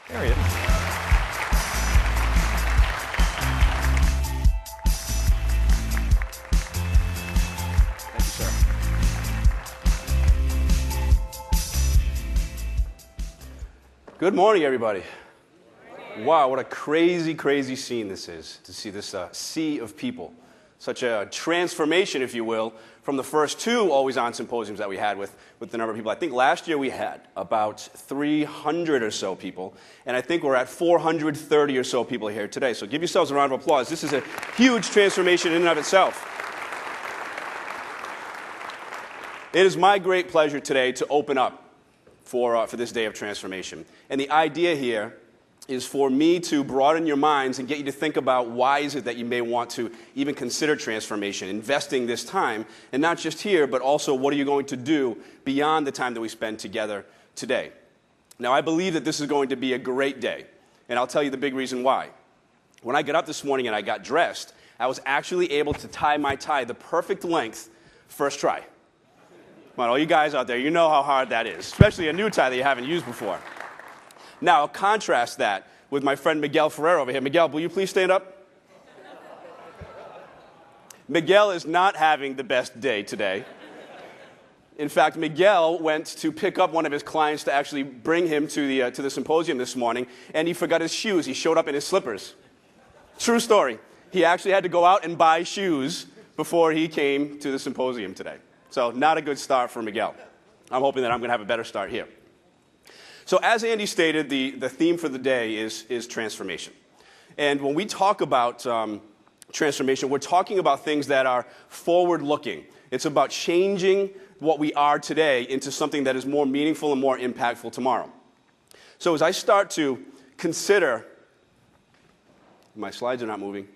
There he is. Thank you, sir. Good morning, everybody. Wow, what a crazy, crazy scene this is, to see this sea of people. Such a transformation, if you will, from the first two Always On symposiums that we had with the number of people. I think last year we had about 300 or so people, and I think we're at 430 or so people here today. So give yourselves a round of applause. This is a huge transformation in and of itself. It is my great pleasure today to open up for this day of transformation. And the idea here is for me to broaden your minds and get you to think about why is it that you may want to even consider transformation, investing this time, and not just here, but also what are you going to do beyond the time that we spend together today. Now, I believe that this is going to be a great day, and I'll tell you the big reason why. When I got up this morning and I got dressed, I was actually able to tie my tie the perfect length first try. Come on, all you guys out there, you know how hard that is, especially a new tie that you haven't used before. Now, contrast that with my friend Miguel Ferrer over here. Miguel, will you please stand up? Miguel is not having the best day today. In fact, Miguel went to pick up one of his clients to actually bring him to the symposium this morning, and he forgot his shoes. He showed up in his slippers. True story. He actually had to go out and buy shoes before he came to the symposium today. So not a good start for Miguel. I'm hoping that I'm going to have a better start here. So as Andy stated, the theme for the day is transformation. And when we talk about transformation, we're talking about things that are forward-looking. It's about changing what we are today into something that is more meaningful and more impactful tomorrow. So as I start to consider, my slides are not moving.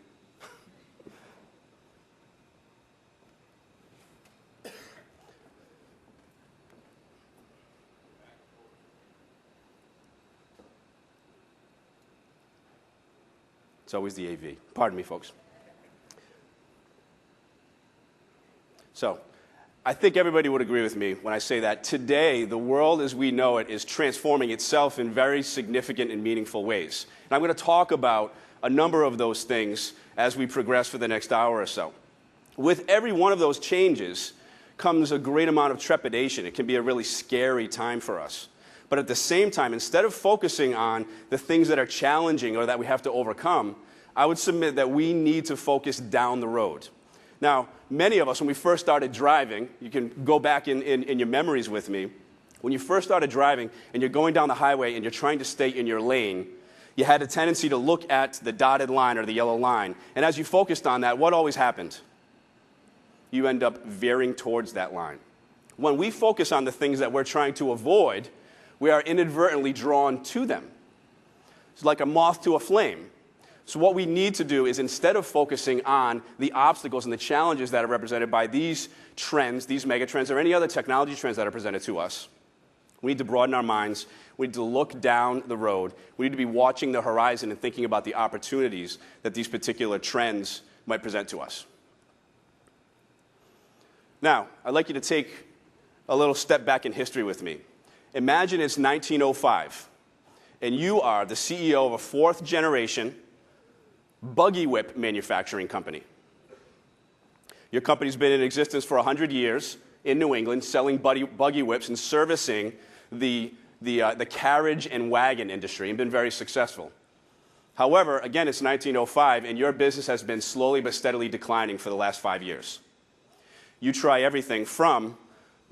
It's always the AV. Pardon me, folks. So, I think everybody would agree with me when I say that today, the world as we know it is transforming itself in very significant and meaningful ways. And I'm going to talk about a number of those things as we progress for the next hour or so. With every one of those changes comes a great amount of trepidation. It can be a really scary time for us. But at the same time, instead of focusing on the things that are challenging or that we have to overcome, I would submit that we need to focus down the road. Now, many of us, when we first started driving, you can go back in your memories with me, when you first started driving and you're going down the highway and you're trying to stay in your lane, you had a tendency to look at the dotted line or the yellow line. And as you focused on that, what always happened? You end up veering towards that line. When we focus on the things that we're trying to avoid, we are inadvertently drawn to them. It's like a moth to a flame. So what we need to do is instead of focusing on the obstacles and the challenges that are represented by these trends, these mega trends, or any other technology trends that are presented to us, we need to broaden our minds. We need to look down the road. We need to be watching the horizon and thinking about the opportunities that these particular trends might present to us. Now, I'd like you to take a little step back in history with me. Imagine it's 1905, and you are the CEO of a fourth-generation buggy whip manufacturing company. Your company's been in existence for 100 years in New England, selling buggy whips and servicing the carriage and wagon industry, and been very successful. However, again, it's 1905, and your business has been slowly but steadily declining for the last 5 years. You try everything from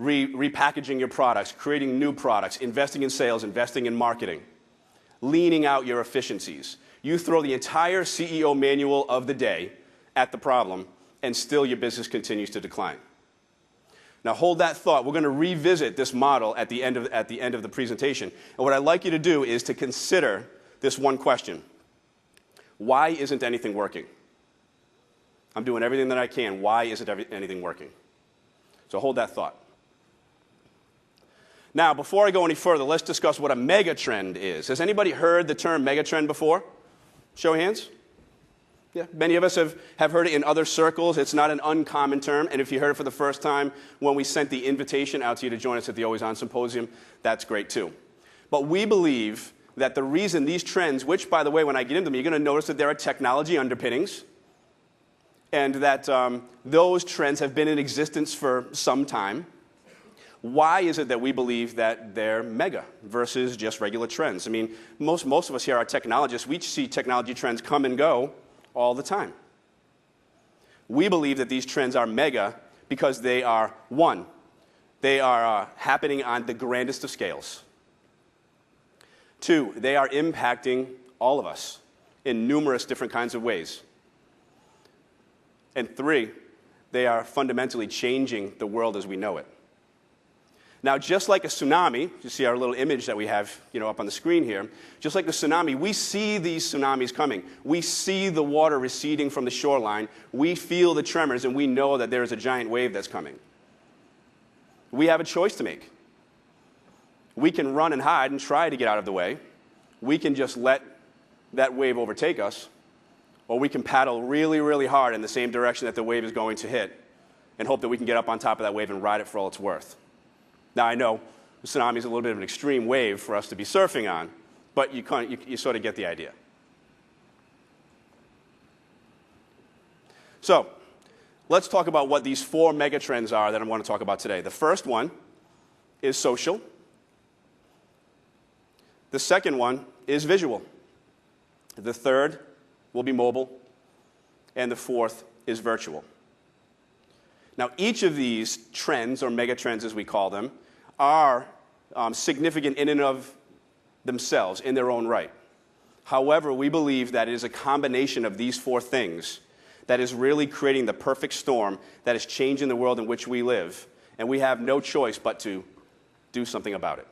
repackaging your products, creating new products, investing in sales, investing in marketing, leaning out your efficiencies. You throw the entire CEO manual of the day at the problem, and still your business continues to decline. Now hold that thought. We're going to revisit this model at the end of the presentation. And what I'd like you to do is to consider this one question. Why isn't anything working? I'm doing everything that I can. Why isn't anything working? So hold that thought. Now, before I go any further, let's discuss what a megatrend is. Has anybody heard the term megatrend before? Show of hands. Yeah, many of us have heard it in other circles. It's not an uncommon term. And if you heard it for the first time when we sent the invitation out to you to join us at the Always On Symposium, that's great too. But we believe that the reason these trends, which, by the way, when I get into them, you're going to notice that there are technology underpinnings, and that those trends have been in existence for some time. Why is it that we believe that they're mega versus just regular trends? I mean, most of us here are technologists. We see technology trends come and go all the time. We believe that these trends are mega because they are, one, they are happening on the grandest of scales. Two, they are impacting all of us in numerous different kinds of ways. And three, they are fundamentally changing the world as we know it. Now, just like a tsunami, you see our little image that we have, up on the screen here, just like the tsunami, we see these tsunamis coming. We see the water receding from the shoreline. We feel the tremors, and we know that there is a giant wave that's coming. We have a choice to make. We can run and hide and try to get out of the way. We can just let that wave overtake us, or we can paddle really, really hard in the same direction that the wave is going to hit and hope that we can get up on top of that wave and ride it for all it's worth. Now, I know the tsunami is a little bit of an extreme wave for us to be surfing on, but you sort of get the idea. So, let's talk about what these 4 megatrends are that I want to talk about today. The first one is social. The second one is visual. The third will be mobile. And the fourth is virtual. Now, each of these trends, or megatrends as we call them, are significant in and of themselves, in their own right. However, we believe that it is a combination of these 4 things that is really creating the perfect storm that is changing the world in which we live, and we have no choice but to do something about it.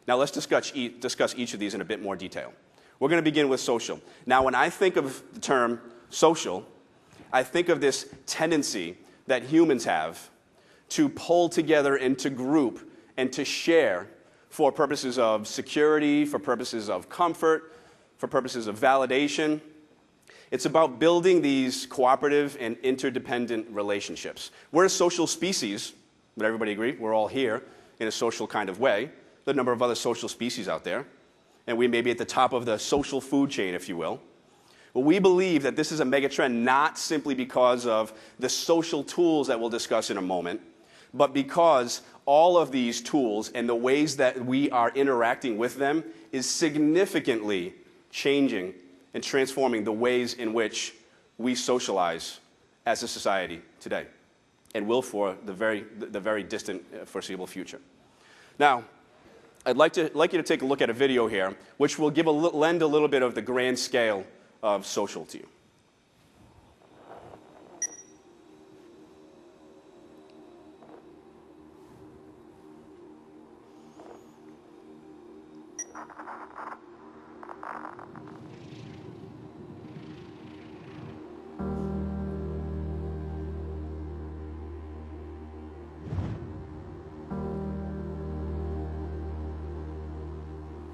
Now, let's discuss each of these in a bit more detail. We're going to begin with social. Now, when I think of the term social, I think of this tendency that humans have to pull together and to group and to share for purposes of security, for purposes of comfort, for purposes of validation. It's about building these cooperative and interdependent relationships. We're a social species. Would everybody agree? We're all here in a social kind of way. There are a number of other social species out there, and we may be at the top of the social food chain, if you will. But we believe that this is a megatrend not simply because of the social tools that we'll discuss in a moment, but because all of these tools and the ways that we are interacting with them is significantly changing and transforming the ways in which we socialize as a society today, and will for the very distant foreseeable future. Now, I'd like you to take a look at a video here, which will lend a little bit of the grand scale of social to you.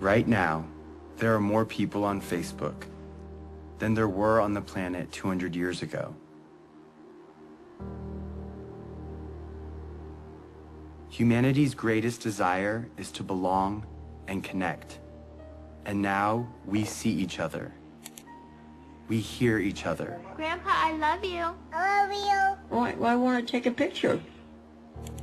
Right now, there are more people on Facebook than there were on the planet 200 years ago. Humanity's greatest desire is to belong and connect. And now we see each other. We hear each other. Grandpa, I love you. I love you. Why want to take a picture?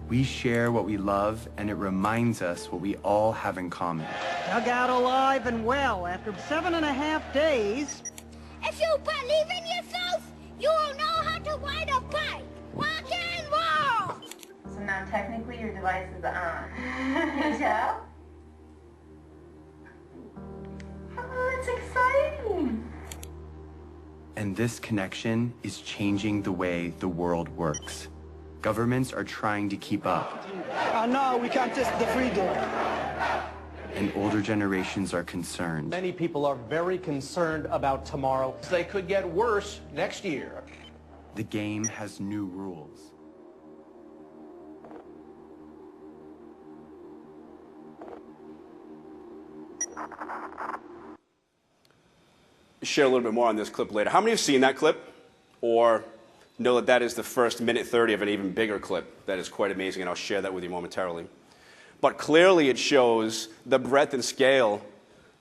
We share what we love, and it reminds us what we all have in common. Dug out alive and well after 7.5 days. If you believe in yourself, you will know how to ride a bike. Rock and roll! So now technically your device is on. Yeah? Oh, that's exciting! And this connection is changing the way the world works. Governments are trying to keep up. No, we can't test the freedom. And older generations are concerned. Many people are very concerned about tomorrow. They could get worse next year. The game has new rules. Share a little bit more on this clip later. How many have seen that clip or know that that is the first minute 30 of an even bigger clip that is quite amazing, and I'll share that with you momentarily. But clearly it shows the breadth and scale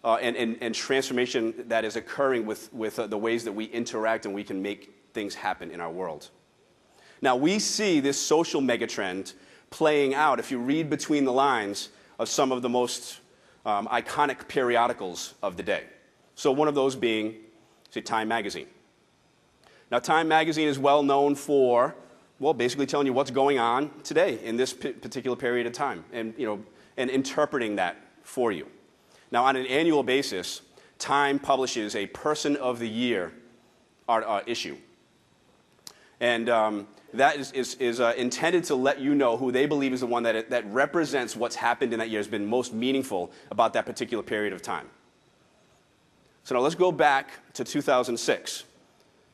and transformation that is occurring with the ways that we interact and we can make things happen in our world. Now, we see this social megatrend playing out, if you read between the lines, of some of the most iconic periodicals of the day. So one of those being, say, Time magazine. Now, Time magazine is well known for, well, basically telling you what's going on today in this particular period of time, and interpreting that for you. Now, on an annual basis, Time publishes a Person of the Year issue. And that is intended to let you know who they believe is the one that represents what's happened in that year, has been most meaningful about that particular period of time. So now let's go back to 2006.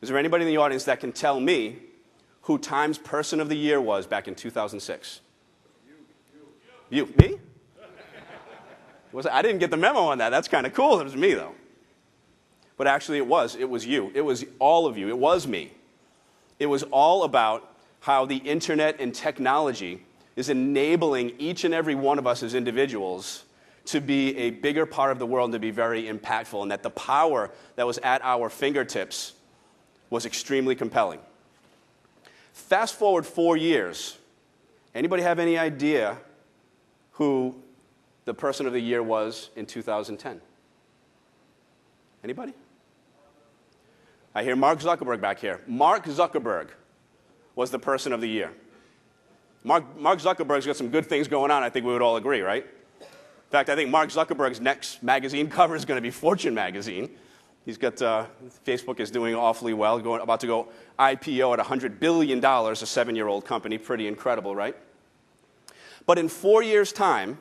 Is there anybody in the audience that can tell me who Time's Person of the Year was back in 2006? You. Me? I didn't get the memo on that. That's kind of cool. It was me, though. But actually it was. It was you. It was all of you. It was me. It was all about how the internet and technology is enabling each and every one of us as individuals to be a bigger part of the world and to be very impactful, and that the power that was at our fingertips was extremely compelling. Fast forward 4 years. Anybody have any idea who the Person of the Year was in 2010? Anybody? I hear Mark Zuckerberg back here. Mark Zuckerberg was the Person of the Year. Mark Zuckerberg's got some good things going on, I think we would all agree, right? In fact, I think Mark Zuckerberg's next magazine cover is going to be Fortune magazine. He's got, Facebook is doing awfully well, about to go IPO at $100 billion, a 7-year-old company. Pretty incredible, right? But in 4 years' time,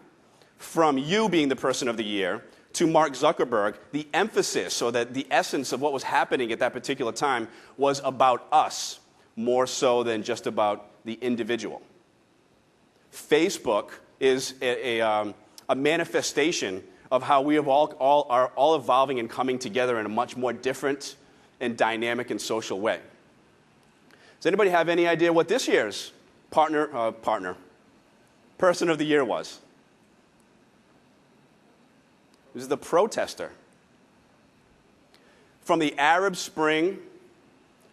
from you being the Person of the Year to Mark Zuckerberg, the emphasis, or the essence of what was happening at that particular time was about us, more so than just about the individual. Facebook is a manifestation of how we have are all evolving and coming together in a much more different and dynamic and social way. Does anybody have any idea what this year's Person of the Year was? It was the protester. From the Arab Spring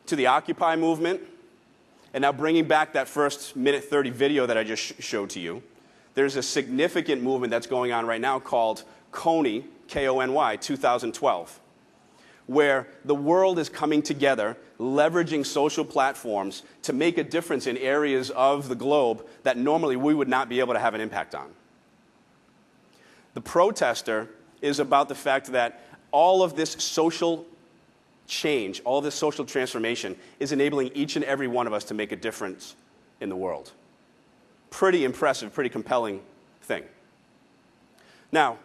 to the Occupy movement, and now bringing back that first minute 30 video that I just showed to you, there's a significant movement that's going on right now called Kony, K-O-N-Y, 2012, where the world is coming together, leveraging social platforms to make a difference in areas of the globe that normally we would not be able to have an impact on. The protester is about the fact that all of this social change, all this social transformation is enabling each and every one of us to make a difference in the world. Pretty impressive, pretty compelling thing. Now,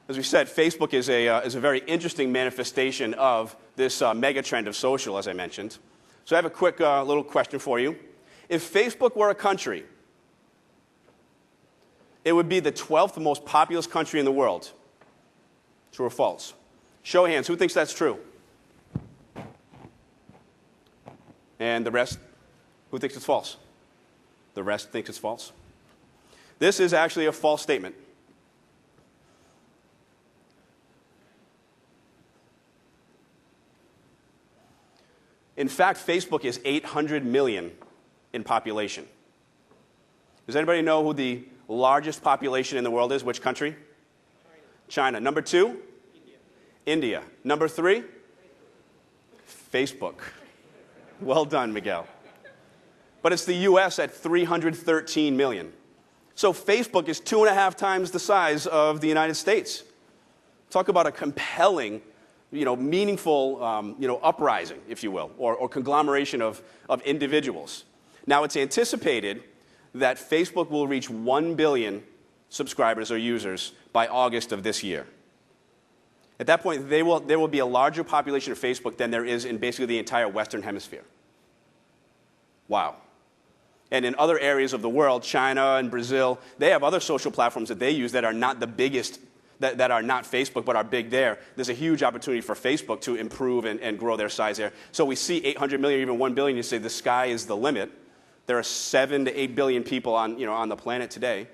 as we said, Facebook is a very interesting manifestation of this megatrend of social, as I mentioned. So I have a quick little question for you. If Facebook were a country, it would be the 12th most populous country in the world. True or false? Show of hands. Who thinks that's true? And the rest? Who thinks it's false? The rest thinks it's false. This is actually a false statement. In fact, Facebook is 800 million in population. Does anybody know who the largest population in the world is? Which country? China. Number 2? India. Number 3? Facebook. Well done, Miguel. But it's the U.S. at 313 million. So Facebook is 2.5 times the size of the United States. Talk about a compelling, meaningful, uprising, if you will, or conglomeration of individuals. Now, it's anticipated that Facebook will reach 1 billion subscribers or users by August of this year. At that point, there will be a larger population of Facebook than there is in basically the entire Western Hemisphere. Wow. And in other areas of the world, China and Brazil, they have other social platforms that they use that are not the biggest, that are not Facebook, but are big there. There's a huge opportunity for Facebook to improve and grow their size there. So we see 800 million, even 1 billion, you say the sky is the limit. There are 7 to 8 billion people on the planet today.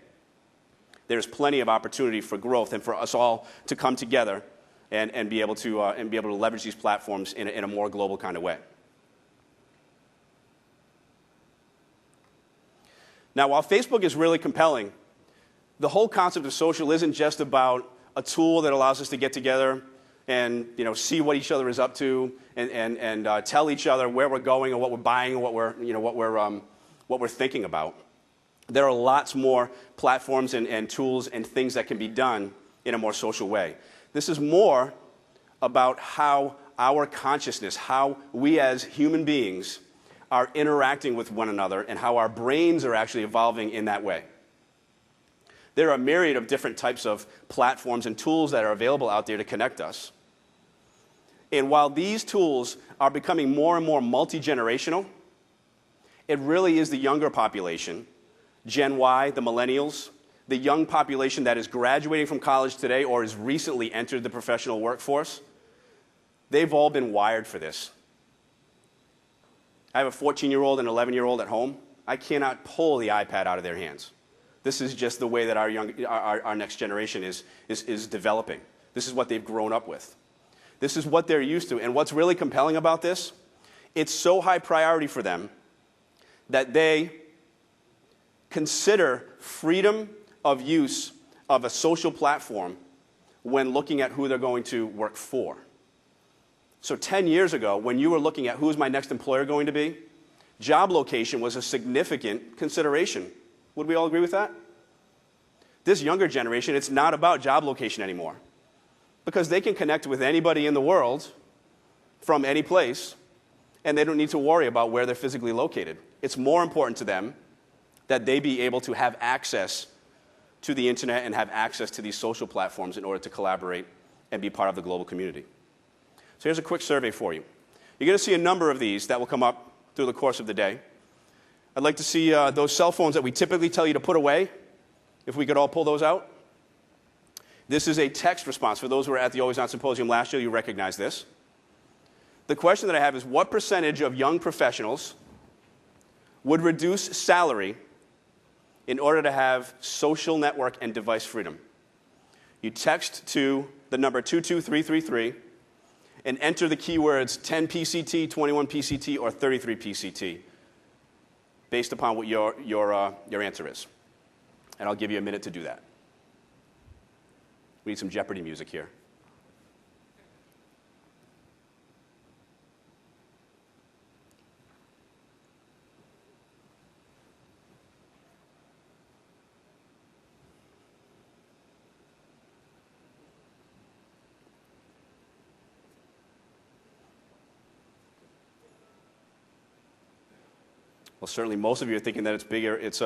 There's plenty of opportunity for growth and for us all to come together and be able to leverage these platforms in a more global kind of way. Now, while Facebook is really compelling, the whole concept of social isn't just about a tool that allows us to get together and see what each other is up to and tell each other where we're going and what we're buying and what we're thinking about. There are lots more platforms and tools and things that can be done in a more social way. This is more about how our consciousness, how we as human beings are interacting with one another and how our brains are actually evolving in that way. There are a myriad of different types of platforms and tools that are available out there to connect us. And while these tools are becoming more and more multi-generational, it really is the younger population, Gen Y, the millennials, the young population that is graduating from college today or has recently entered the professional workforce. They've all been wired for this. I have a 14-year-old and 11-year-old at home. I cannot pull the iPad out of their hands. This is just the way that our next generation is developing. This is what they've grown up with. This is what they're used to. And what's really compelling about this, it's so high priority for them that they consider freedom of use of a social platform when looking at who they're going to work for. So 10 years ago, when you were looking at who's my next employer going to be, job location was a significant consideration. Would we all agree with that? This younger generation, it's not about job location anymore because they can connect with anybody in the world from any place, and they don't need to worry about where they're physically located. It's more important to them that they be able to have access to the internet and have access to these social platforms in order to collaborate and be part of the global community. So here's a quick survey for you. You're going to see a number of these that will come up through the course of the day. I'd like to see those cell phones that we typically tell you to put away, if we could all pull those out. This is a text response. For those who were at the Always On Symposium last year, you recognize this. The question that I have is, what percentage of young professionals would reduce salary in order to have social network and device freedom? You text to the number 22333 and enter the keywords 10 PCT, 21 PCT, or 33 PCT, based upon what your answer is. And I'll give you a minute to do that. We need some Jeopardy music here. Well, certainly most of you are thinking that it's bigger, it's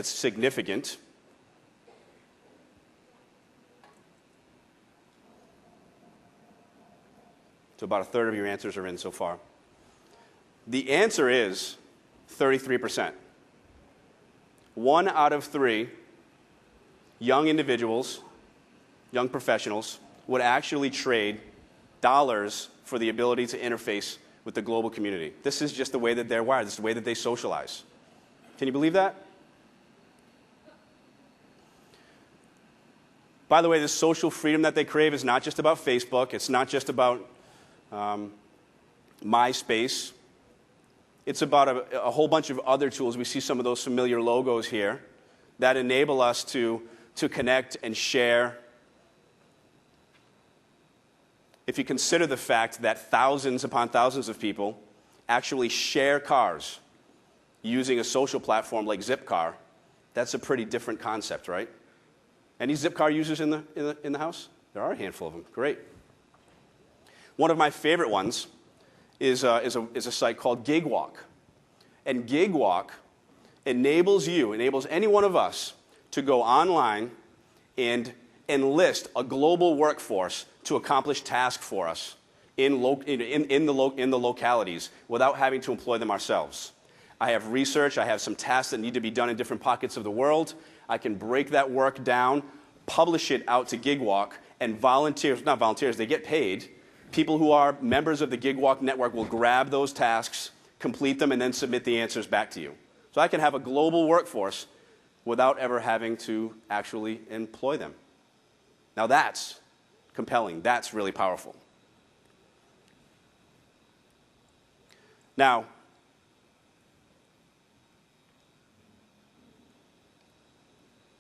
significant. So about a third of your answers are in so far. The answer is 33%. 1 out of 3 young individuals, young professionals, would actually trade dollars for the ability to interface with the global community. This is just the way that they're wired. This is the way that they socialize. Can you believe that? By the way, this social freedom that they crave is not just about Facebook. It's not just about MySpace. It's about a whole bunch of other tools. We see some of those familiar logos here that enable us to connect and share. If you consider the fact that thousands upon thousands of people actually share cars using a social platform like Zipcar, that's a pretty different concept, right? Any Zipcar users in the house? There are a handful of them. Great. One of my favorite ones is a site called GigWalk. And GigWalk enables any one of us to go online and enlist a global workforce to accomplish tasks for us in the localities without having to employ them ourselves. I have research, I have some tasks that need to be done in different pockets of the world. I can break that work down, publish it out to GigWalk, and they get paid. People who are members of the GigWalk network will grab those tasks, complete them, and then submit the answers back to you. So I can have a global workforce without ever having to actually employ them. Now that's compelling. That's really powerful. Now,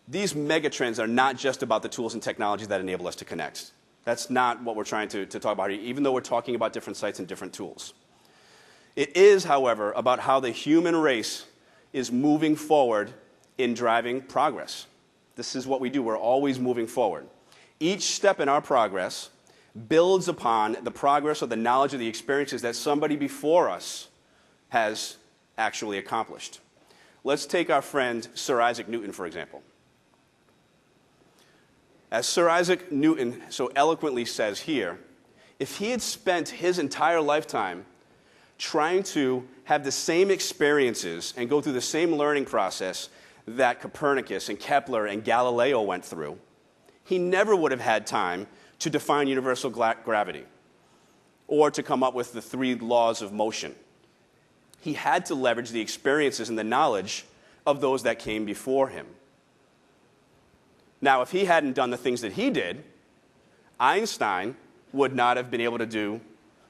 these megatrends are not just about the tools and technologies that enable us to connect. That's not what we're trying to talk about here, even though we're talking about different sites and different tools. It is, however, about how the human race is moving forward in driving progress. This is what we do. We're always moving forward. Each step in our progress builds upon the progress or the knowledge or the experiences that somebody before us has actually accomplished. Let's take our friend Sir Isaac Newton, for example. As Sir Isaac Newton so eloquently says here, if he had spent his entire lifetime trying to have the same experiences and go through the same learning process that Copernicus and Kepler and Galileo went through, he never would have had time to define universal gravity or to come up with the 3 laws of motion. He had to leverage the experiences and the knowledge of those that came before him. Now, if he hadn't done the things that he did, Einstein would not have been able to do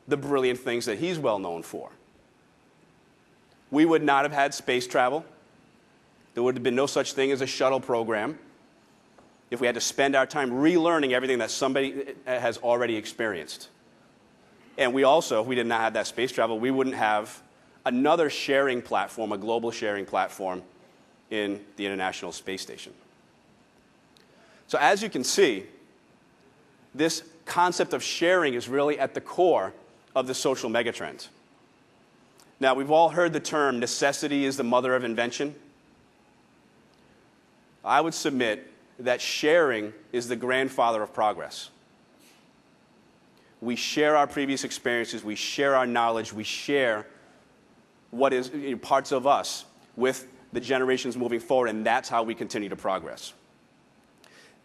the brilliant things that he's well known for. We would not have had space travel. There would have been no such thing as a shuttle program if we had to spend our time relearning everything that somebody has already experienced. And we also, if we did not have that space travel, we wouldn't have another sharing platform, a global sharing platform in the International Space Station. So as you can see, this concept of sharing is really at the core of the social megatrend. Now, we've all heard the term, necessity is the mother of invention. I would submit that sharing is the grandfather of progress. We share our previous experiences, we share our knowledge, we share what is parts of us with the generations moving forward, and that's how we continue to progress.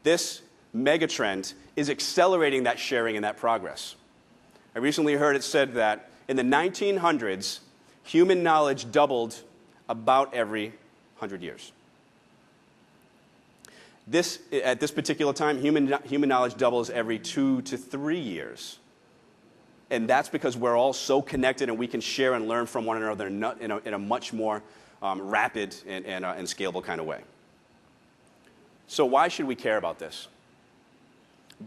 This megatrend is accelerating that sharing and that progress. I recently heard it said that in the 1900s, human knowledge doubled about every 100 years. At this particular time, human knowledge doubles every 2 to 3 years. And that's because we're all so connected and we can share and learn from one another in a much more rapid and scalable kind of way. So why should we care about this?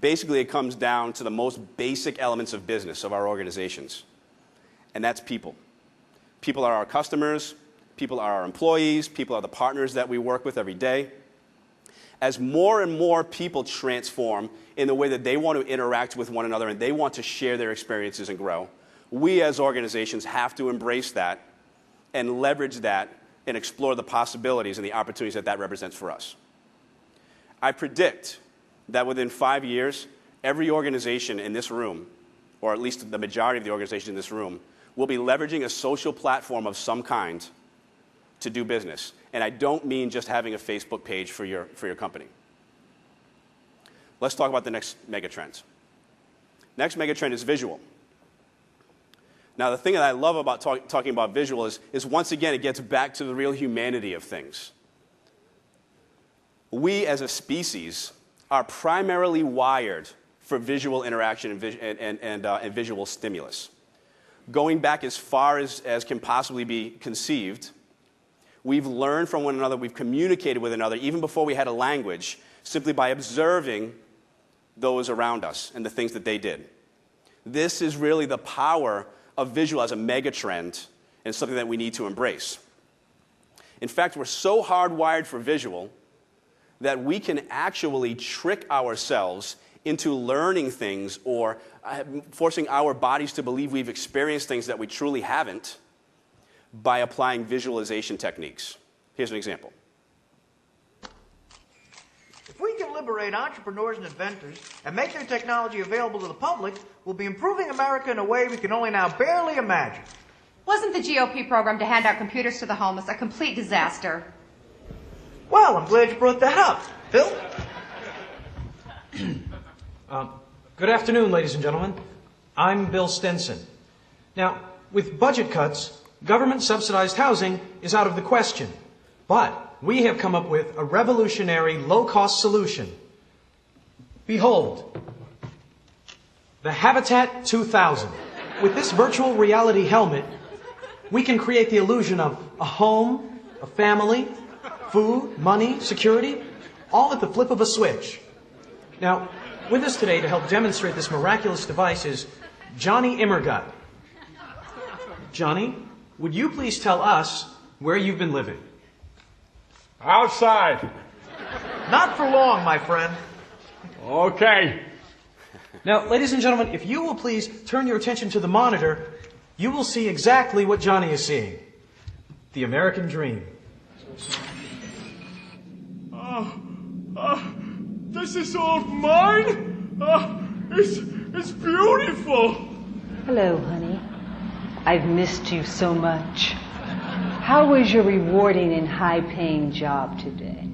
Basically, it comes down to the most basic elements of business of our organizations, and that's people. People are our customers, people are our employees, people are the partners that we work with every day. As more and more people transform in the way that they want to interact with one another and they want to share their experiences and grow, we as organizations have to embrace that and leverage that and explore the possibilities and the opportunities that that represents for us. I predict that within 5 years, every organization in this room, or at least the majority of the organizations in this room, will be leveraging a social platform of some kind to do business. And I don't mean just having a Facebook page for your company. Let's talk about the next megatrend. Next megatrend is visual. Now, the thing that I love about talking about visual is once again, it gets back to the real humanity of things. We as a species are primarily wired for visual interaction and visual stimulus. Going back as far as can possibly be conceived, we've learned from one another, we've communicated with another, even before we had a language, simply by observing those around us and the things that they did. This is really the power of visual as a megatrend and something that we need to embrace. In fact, we're so hardwired for visual that we can actually trick ourselves into learning things or forcing our bodies to believe we've experienced things that we truly haven't by applying visualization techniques. Here's an example. If we can liberate entrepreneurs and inventors and make their technology available to the public, we'll be improving America in a way we can only now barely imagine. Wasn't the GOP program to hand out computers to the homeless a complete disaster? Well, I'm glad you brought that up. Bill? Good afternoon, ladies and gentlemen. I'm Bill Stenson. Now, with budget cuts, government-subsidized housing is out of the question. But we have come up with a revolutionary low-cost solution. Behold, the Habitat 2000. With this virtual reality helmet, we can create the illusion of a home, a family, food, money, security, all at the flip of a switch. Now, with us today to help demonstrate this miraculous device is Johnny Immergut. Johnny, would you please tell us where you've been living? Outside. Not for long, my friend. Okay. Now, ladies and gentlemen, if you will please turn your attention to the monitor, you will see exactly what Johnny is seeing. The American dream. This is all mine? It's beautiful. Hello, honey. I've missed you so much. How was your rewarding and high-paying job today?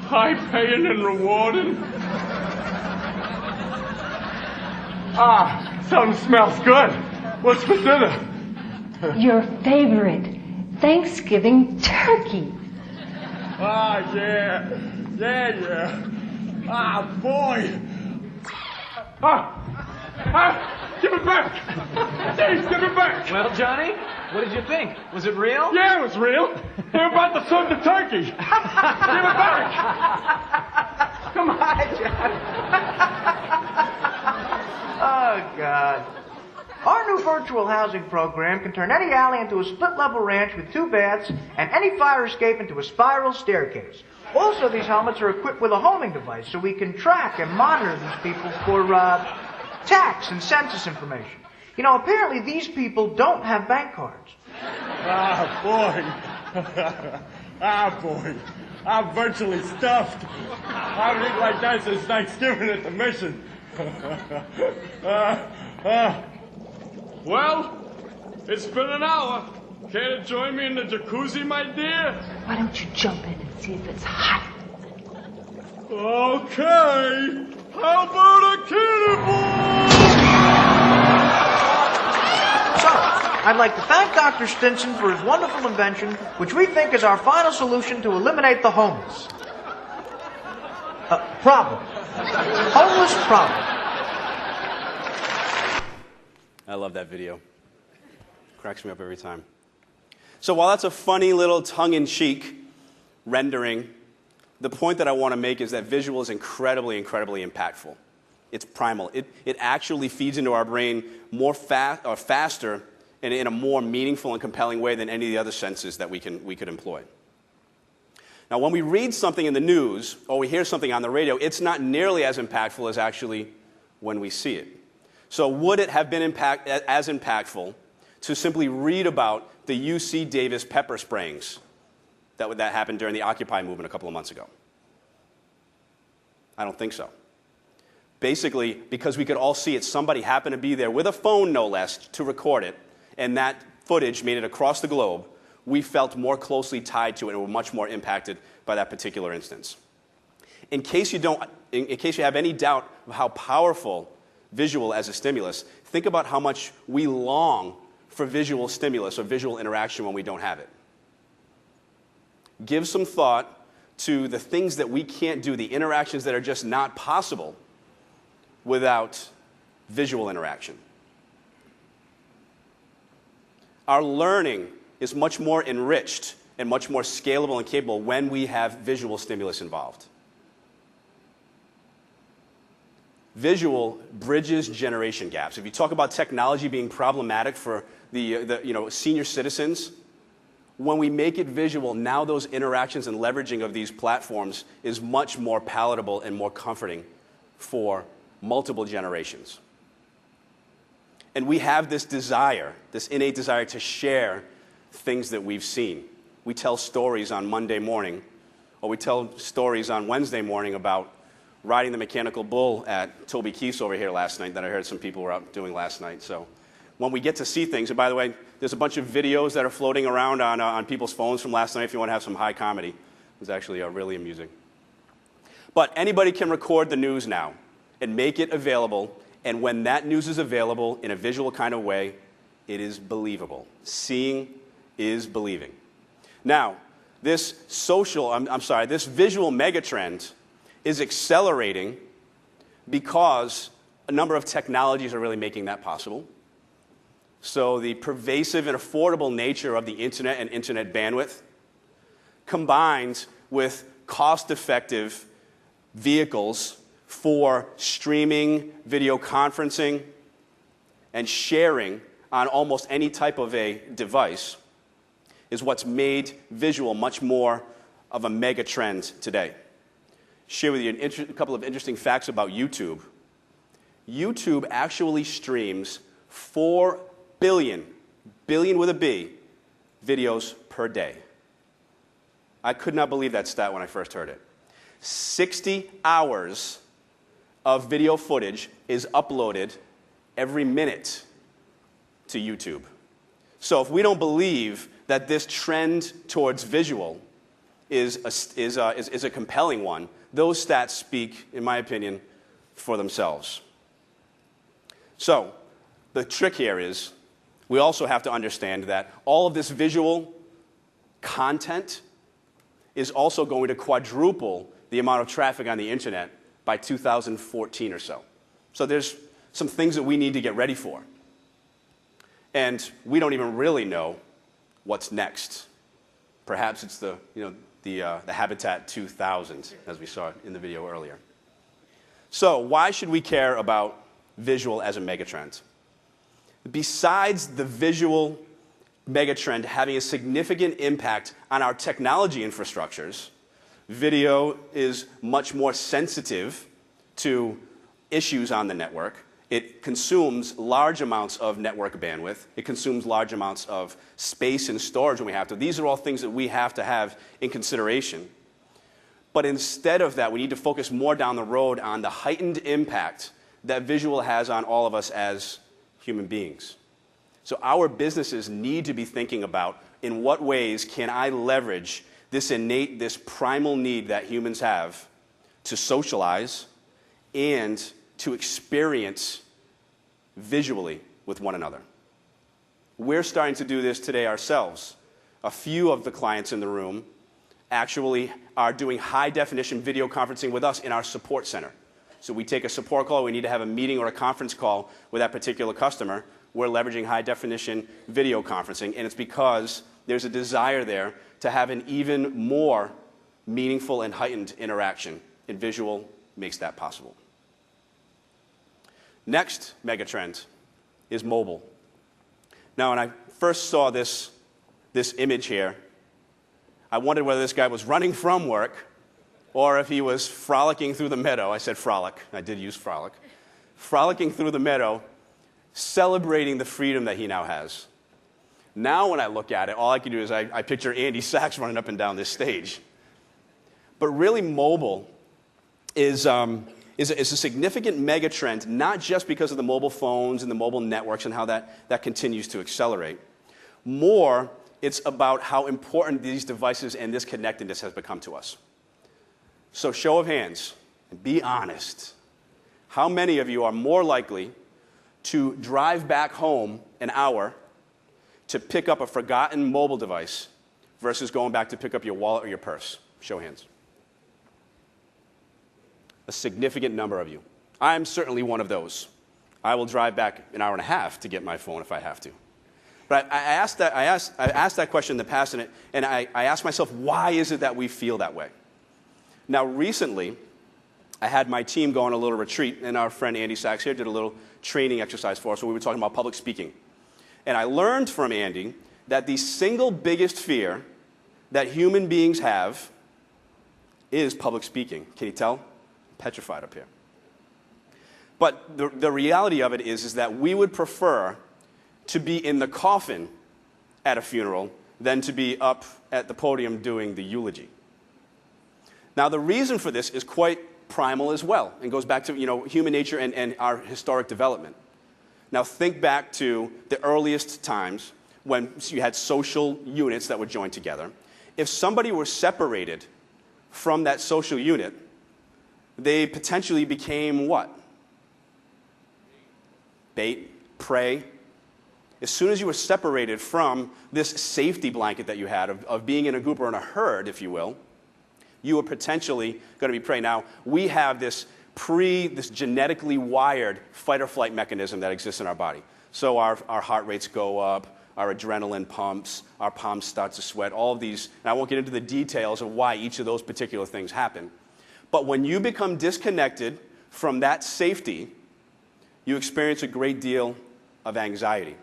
High paying and rewarding. Something smells good. What's for dinner? Your favorite Thanksgiving turkey. Yeah. Boy. Give it back. Jeez, give it back. Well, Johnny, what did you think? Was it real? Yeah, it was real. They're about to serve the turkey. Give it back. Come on, John. Oh, God. Our new virtual housing program can turn any alley into a split-level ranch with 2 baths and any fire escape into a spiral staircase. Also, these helmets are equipped with a homing device so we can track and monitor these people for tax and census information. You know, apparently these people don't have bank cards. Boy. I'm virtually stuffed. I haven't eaten like that since Thanksgiving at the mission. Well, it's been an hour. Care to join me in the jacuzzi, my dear? Why don't you jump in and see if it's hot? Okay. How about a cannonball? So, I'd like to thank Dr. Stinson for his wonderful invention, which we think is our final solution to eliminate the homeless. Problem. Homeless problem. I love that video. Cracks me up every time. So while that's a funny little tongue-in-cheek rendering, the point that I want to make is that visual is incredibly, incredibly impactful. It's primal. It actually feeds into our brain faster and in a more meaningful and compelling way than any of the other senses that we could employ. Now, when we read something in the news or we hear something on the radio, it's not nearly as impactful as actually when we see it. So would it have been as impactful to simply read about the UC Davis pepper sprayings that happened during the Occupy movement a couple of months ago? I don't think so. Basically, because we could all see it, somebody happened to be there with a phone, no less, to record it, and that footage made it across the globe, we felt more closely tied to it and were much more impacted by that particular instance. In case you have any doubt of how powerful visual as a stimulus, think about how much we long for visual stimulus or visual interaction when we don't have it. Give some thought to the things that we can't do, the interactions that are just not possible without visual interaction. Our learning is much more enriched and much more scalable and capable when we have visual stimulus involved. Visual bridges generation gaps. If you talk about technology being problematic for the senior citizens, when we make it visual, now those interactions and leveraging of these platforms is much more palatable and more comforting for multiple generations. And we have this desire, this innate desire to share things that we've seen. We tell stories on Monday morning, or we tell stories on Wednesday morning about riding the mechanical bull at Toby Keith's over here last night that I heard some people were out doing last night. So when we get to see things, and by the way, there's a bunch of videos that are floating around on people's phones from last night if you want to have some high comedy. It was actually really amusing. But anybody can record the news now and make it available, and when that news is available in a visual kind of way, it is believable. Seeing is believing. Now, this visual megatrend is accelerating because a number of technologies are really making that possible. So the pervasive and affordable nature of the internet and internet bandwidth, combined with cost-effective vehicles for streaming, video conferencing, and sharing on almost any type of a device, is what's made visual much more of a mega trend today. Share with you a couple of interesting facts about YouTube. YouTube actually streams 4 billion, billion with a B, videos per day. I could not believe that stat when I first heard it. 60 hours of video footage is uploaded every minute to YouTube. So if we don't believe that this trend towards visual is a compelling one, those stats speak, in my opinion, for themselves. So the trick here is we also have to understand that all of this visual content is also going to quadruple the amount of traffic on the internet by 2014 or so. So there's some things that we need to get ready for. And we don't even really know what's next. Perhaps it's the Habitat 2000, as we saw in the video earlier. So why should we care about visual as a megatrend? Besides the visual megatrend having a significant impact on our technology infrastructures, video is much more sensitive to issues on the network. It consumes large amounts of network bandwidth. It consumes large amounts of space and storage when we have to. These are all things that we have to have in consideration. But instead of that, we need to focus more down the road on the heightened impact that visual has on all of us as human beings. So our businesses need to be thinking about, in what ways can I leverage this innate, this primal need that humans have to socialize and to experience visually with one another. We're starting to do this today ourselves. A few of the clients in the room actually are doing high-definition video conferencing with us in our support center. So we take a support call, we need to have a meeting or a conference call with that particular customer. We're leveraging high-definition video conferencing, and it's because there's a desire there to have an even more meaningful and heightened interaction, and visual makes that possible. Next megatrend is mobile. Now, when I first saw this image here, I wondered whether this guy was running from work or if he was frolicking through the meadow. I said frolic. I did use frolic. Frolicking through the meadow, celebrating the freedom that he now has. Now when I look at it, all I can do is I picture Andy Sachs running up and down this stage. But really, mobile is a significant megatrend, not just because of the mobile phones and the mobile networks and how that continues to accelerate. More, it's about how important these devices and this connectedness has become to us. So show of hands, and be honest. How many of you are more likely to drive back home an hour to pick up a forgotten mobile device versus going back to pick up your wallet or your purse? Show of hands. A significant number of you. I'm certainly one of those. I will drive back an hour and a half to get my phone if I have to. But I asked that question in the past, and I asked myself, why is it that we feel that way? Now, recently, I had my team go on a little retreat, and our friend Andy Sachs here did a little training exercise for us where we were talking about public speaking. And I learned from Andy that the single biggest fear that human beings have is public speaking. Can you tell? Petrified up here. But the reality of it is that we would prefer to be in the coffin at a funeral than to be up at the podium doing the eulogy. Now, the reason for this is quite primal as well, and goes back to human nature and our historic development. Now, think back to the earliest times when you had social units that were joined together. If somebody were separated from that social unit, they potentially became what? Bait, prey. As soon as you were separated from this safety blanket that you had of being in a group or in a herd, if you will, you were potentially going to be prey. Now, we have this this genetically wired fight or flight mechanism that exists in our body. So our heart rates go up, our adrenaline pumps, our palms start to sweat, all of these. And I won't get into the details of why each of those particular things happen. But when you become disconnected from that safety, you experience a great deal of anxiety.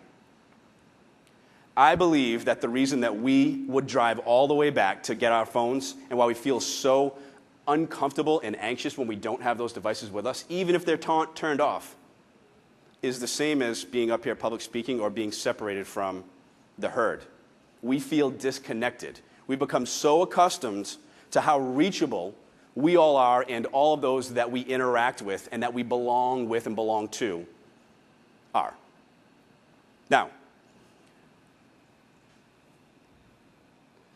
I believe that the reason that we would drive all the way back to get our phones, and why we feel so uncomfortable and anxious when we don't have those devices with us, even if they're turned off, is the same as being up here public speaking or being separated from the herd. We feel disconnected. We become so accustomed to how reachable we all are and all of those that we interact with and that we belong with and belong to are. Now,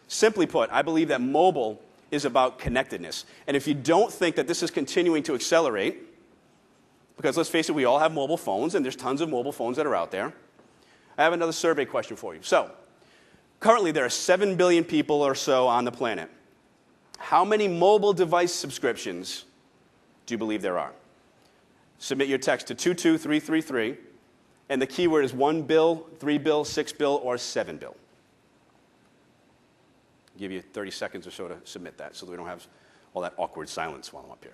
simply put, I believe that mobile is about connectedness. And if you don't think that this is continuing to accelerate, because let's face it, we all have mobile phones, and there's tons of mobile phones that are out there, I have another survey question for you. So, currently there are 7 billion people or so on the planet. How many mobile device subscriptions do you believe there are? Submit your text to 22333, and the keyword is 1 bill, 3 bill, 6 bill, or 7 bill. I'll give you 30 seconds or so to submit that so that we don't have all that awkward silence while I'm up here.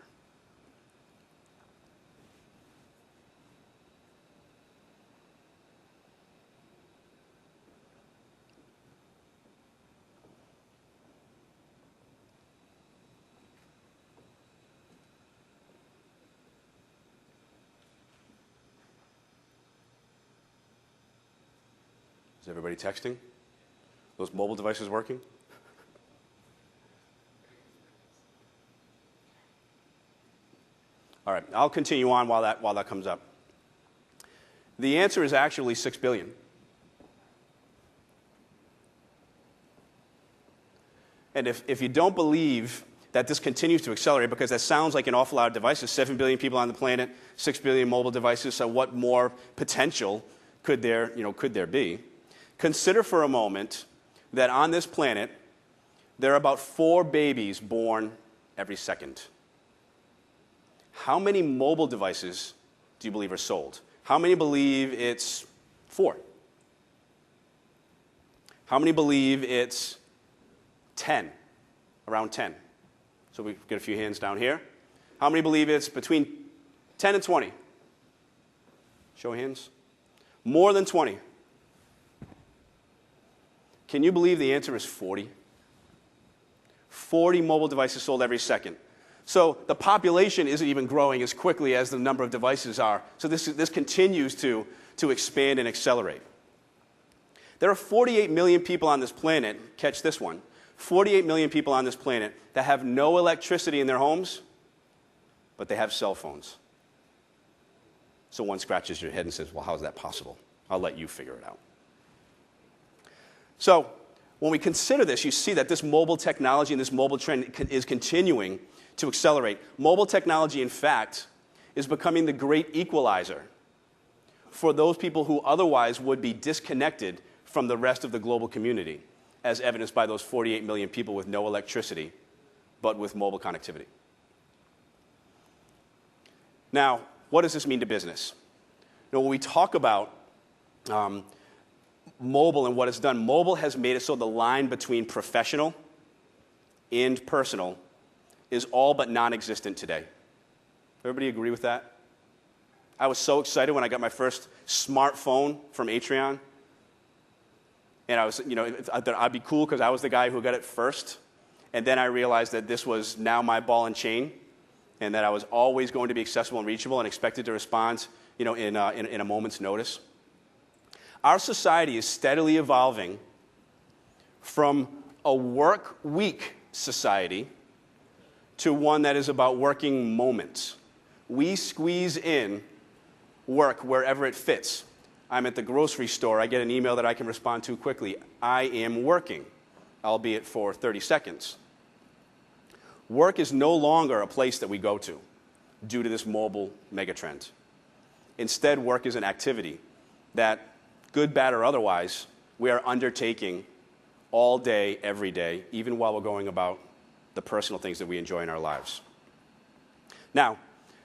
Is everybody texting? Those mobile devices working? All right, I'll continue on while that comes up. The answer is actually 6 billion. And if you don't believe that this continues to accelerate, because that sounds like an awful lot of devices, 7 billion people on the planet, 6 billion mobile devices, so what more potential could there be? Consider for a moment that on this planet, there are about 4 babies born every second. How many mobile devices do you believe are sold? How many believe it's 4? How many believe it's 10? Around 10. So we get a few hands down here. How many believe it's between 10 and 20? Show of hands. More than 20. Can you believe the answer is 40? 40 mobile devices sold every second. So the population isn't even growing as quickly as the number of devices are. So this continues to expand and accelerate. There are 48 million people on this planet, catch this one, 48 million people on this planet that have no electricity in their homes, but they have cell phones. So one scratches your head and says, well, how is that possible? I'll let you figure it out. So when we consider this, you see that this mobile technology and this mobile trend is continuing to accelerate. Mobile technology, in fact, is becoming the great equalizer for those people who otherwise would be disconnected from the rest of the global community, as evidenced by those 48 million people with no electricity, but with mobile connectivity. Now, what does this mean to business? You know, when we talk about mobile and what it's done, mobile has made it so the line between professional and personal is all but non-existent today. Everybody agree with that? I was so excited when I got my first smartphone from Atrion. And I thought I'd be cool because I was the guy who got it first. And then I realized that this was now my ball and chain, and that I was always going to be accessible and reachable and expected to respond, in a moment's notice. Our society is steadily evolving from a work week society to one that is about working moments. We squeeze in work wherever it fits. I'm at the grocery store. I get an email that I can respond to quickly. I am working, albeit for 30 seconds. Work is no longer a place that we go to due to this mobile megatrend. Instead, work is an activity that, good, bad, or otherwise, we are undertaking all day, every day, even while we're going about the personal things that we enjoy in our lives. Now,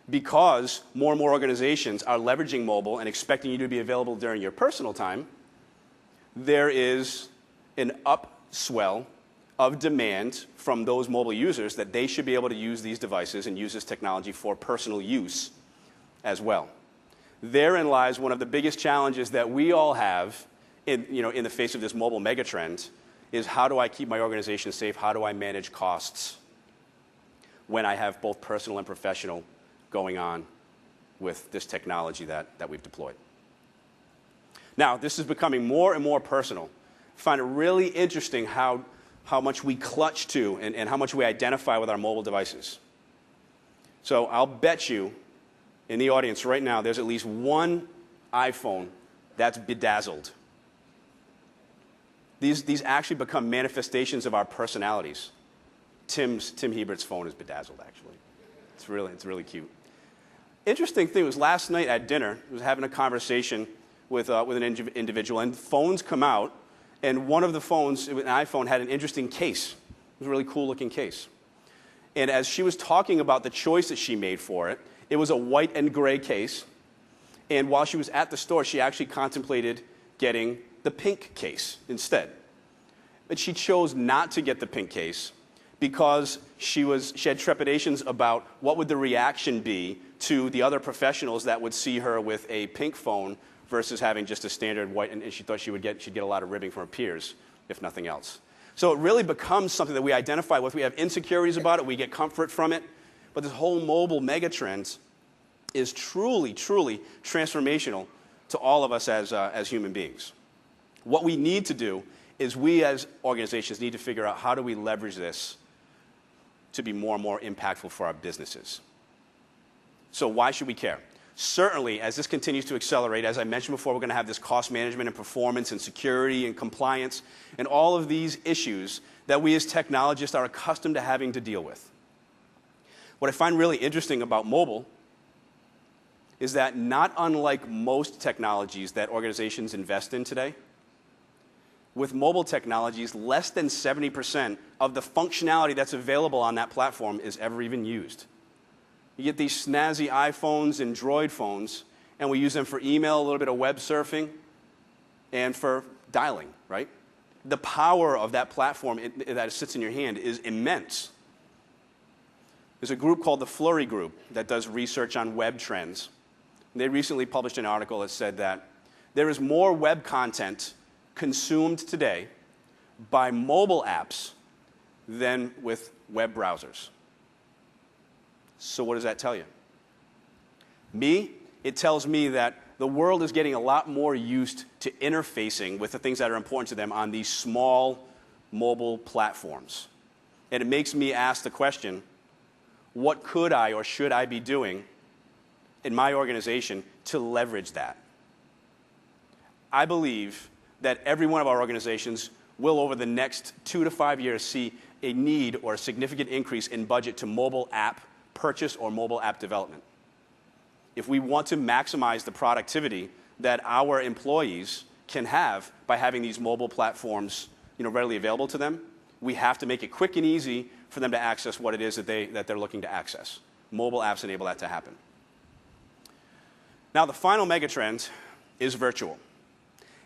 because more and more organizations are leveraging mobile and expecting you to be available during your personal time, there is an upswell of demand from those mobile users that they should be able to use these devices and use this technology for personal use as well. Therein lies one of the biggest challenges that we all have in the face of this mobile megatrend, is how do I keep my organization safe? How do I manage costs when I have both personal and professional going on with this technology that we've deployed? Now, this is becoming more and more personal. I find it really interesting how much we clutch to and how much we identify with our mobile devices. So I'll bet you in the audience right now there's at least one iPhone that's bedazzled. These actually become manifestations of our personalities. Tim Hebert's phone is bedazzled, actually. It's really cute. Interesting thing was last night at dinner, I was having a conversation with an individual, and phones come out, and one of the phones, an iPhone, had an interesting case. It was a really cool-looking case. And as she was talking about the choice that she made for it, it was a white and gray case, and while she was at the store, she actually contemplated getting the pink case instead. But she chose not to get the pink case because she had trepidations about what would the reaction be to the other professionals that would see her with a pink phone versus having just a standard white, and she thought she'd get a lot of ribbing from her peers, if nothing else. So it really becomes something that we identify with. We have insecurities about it. We get comfort from it. But this whole mobile megatrend is truly, truly transformational to all of us as human beings. What we need to do is we as organizations need to figure out how do we leverage this to be more and more impactful for our businesses. So why should we care? Certainly, as this continues to accelerate, as I mentioned before, we're going to have this cost management and performance and security and compliance and all of these issues that we as technologists are accustomed to having to deal with. What I find really interesting about mobile is that not unlike most technologies that organizations invest in today, with mobile technologies, less than 70% of the functionality that's available on that platform is ever even used. You get these snazzy iPhones and Droid phones, and we use them for email, a little bit of web surfing, and for dialing, right? The power of that platform that sits in your hand is immense. There's a group called the Flurry Group that does research on web trends. They recently published an article that said that there is more web content consumed today by mobile apps than with web browsers. So what does that tell you? It tells me that the world is getting a lot more used to interfacing with the things that are important to them on these small mobile platforms. And it makes me ask the question, what could I or should I be doing in my organization to leverage that? I believe that every one of our organizations will, over the next 2 to 5 years, see a need or a significant increase in budget to mobile app purchase or mobile app development. If we want to maximize the productivity that our employees can have by having these mobile platforms, readily available to them, we have to make it quick and easy for them to access what it is that they're looking to access. Mobile apps enable that to happen. Now, the final megatrend is virtual.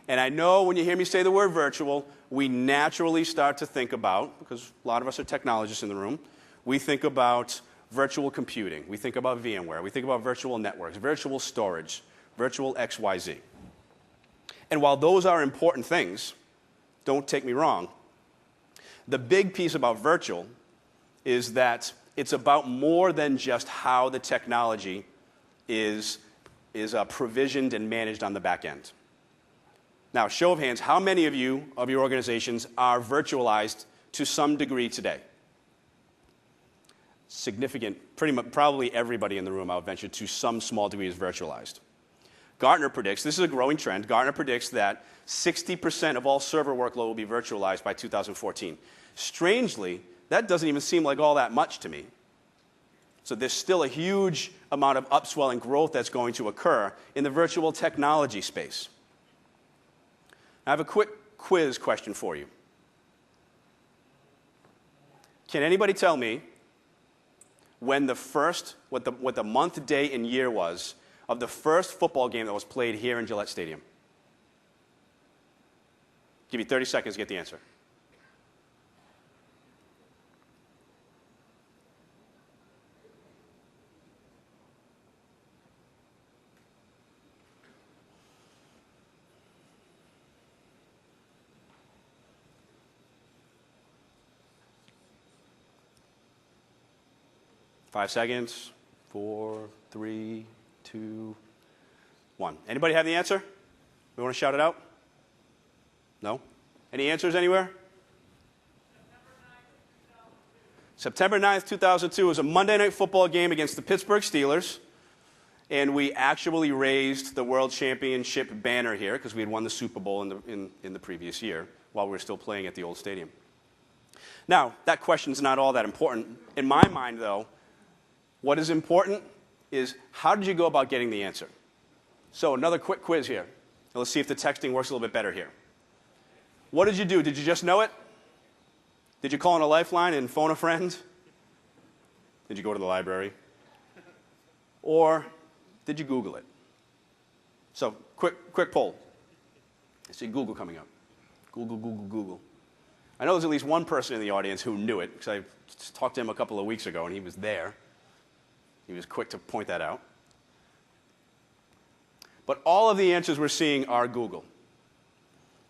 And I know when you hear me say the word virtual, we naturally start to think about, because a lot of us are technologists in the room, we think about virtual computing. We think about VMware. We think about virtual networks, virtual storage, virtual XYZ. And while those are important things, don't take me wrong, the big piece about virtual is that it's about more than just how the technology is provisioned and managed on the back end. Now, show of hands, how many of your organizations are virtualized to some degree today? Significant, probably everybody in the room, I would venture, to some small degree is virtualized. Gartner predicts, this is a growing trend, Gartner predicts that 60% of all server workload will be virtualized by 2014. Strangely, that doesn't even seem like all that much to me. So there's still a huge amount of upswell and growth that's going to occur in the virtual technology space. I have a quick quiz question for you. Can anybody tell me when what the month, day, and year was of the first football game that was played here in Gillette Stadium? Give you 30 seconds to get the answer. Five seconds. 4, 3, 2, 1. Anybody have the answer? We want to shout it out? No? Any answers anywhere? September 9th, 2002 was a Monday Night Football game against the Pittsburgh Steelers, and we actually raised the World Championship banner here because we had won the Super Bowl in the previous year while we were still playing at the old stadium. Now, that question's not all that important. In my mind, though, what is important is how did you go about getting the answer? So another quick quiz here. Let's see if the texting works a little bit better here. What did you do? Did you just know it? Did you call in a lifeline and phone a friend? Did you go to the library? Or did you Google it? So quick poll. I see Google coming up. Google, Google, Google. I know there's at least one person in the audience who knew it because I talked to him a couple of weeks ago and he was there. He was quick to point that out. But all of the answers we're seeing are Google.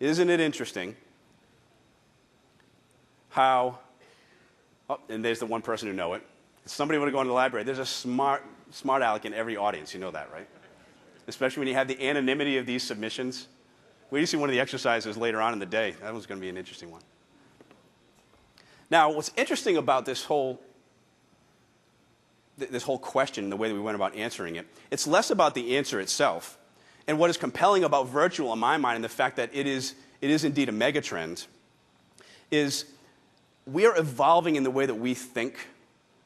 Isn't it interesting how, oh, and there's the one person who know it. If somebody would have gone to the library. There's a smart aleck in every audience. You know that, right? Especially when you have the anonymity of these submissions. Wait till you see one of the exercises later on in the day. That was going to be an interesting one. Now, what's interesting about this whole question, the way that we went about answering it, it's less about the answer itself. And what is compelling about virtual, in my mind, and the fact that it is indeed a megatrend, is we are evolving in the way that we think